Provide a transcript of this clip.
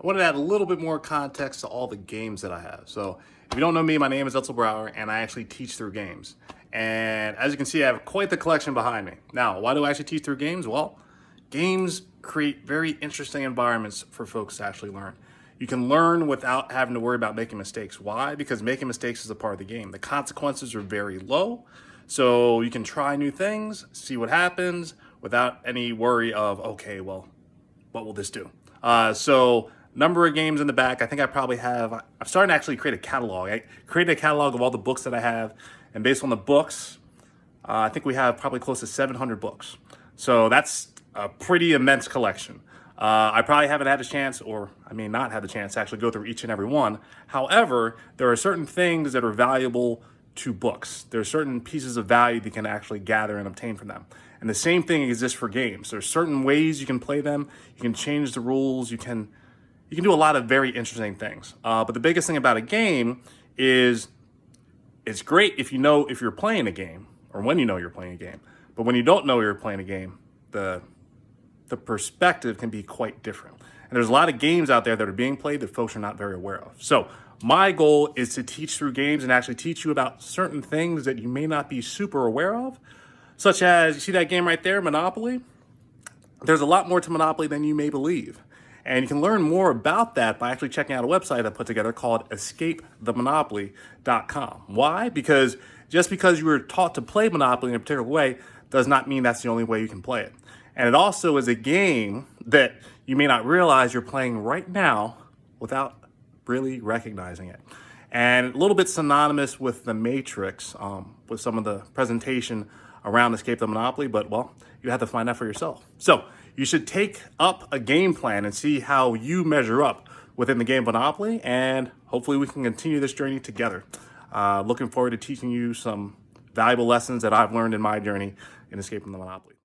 I wanted to add a little bit more context to all the games that I have. So if you don't know me, my name is Etzel Brower, and I actually teach through games. And as you can see, I have quite the collection behind me. Now, why do I actually teach through games? Well, games create very interesting environments for folks to actually learn. You can learn without having to worry about making mistakes. Why? Because making mistakes is a part of the game. The consequences are very low, so you can try new things, see what happens without any worry of, okay, well, what will this do? So number of games in the back. I think I probably have, I'm starting to actually create a catalog. I created a catalog of all the books that I have, and based on the books, I think we have probably close to 700 books. So that's a pretty immense collection. I probably haven't had a chance, or I may not have the chance to actually go through each and every one. However, there are certain things that are valuable to books. There are certain pieces of value that you can actually gather and obtain from them. And the same thing exists for games. There's certain ways you can play them. You can change the rules. You can do a lot of very interesting things. But the biggest thing about a game is it's great if you know if you're playing a game, or when you know you're playing a game. But when you don't know you're playing a game, the perspective can be quite different. And there's a lot of games out there that are being played that folks are not very aware of. So my goal is to teach through games and actually teach you about certain things that you may not be super aware of, such as, you see that game right there, Monopoly? There's a lot more to Monopoly than you may believe. And you can learn more about that by actually checking out a website I put together called escapethemonopoly.com. Why? Because just because you were taught to play Monopoly in a particular way does not mean that's the only way you can play it. And it also is a game that you may not realize you're playing right now without really recognizing it. And a little bit synonymous with the Matrix, with some of the presentation around Escape the Monopoly, but well, you have to find out for yourself. So you should take up a game plan and see how you measure up within the game Monopoly, and hopefully we can continue this journey together. Looking forward to teaching you some valuable lessons that I've learned in my journey in escaping the Monopoly.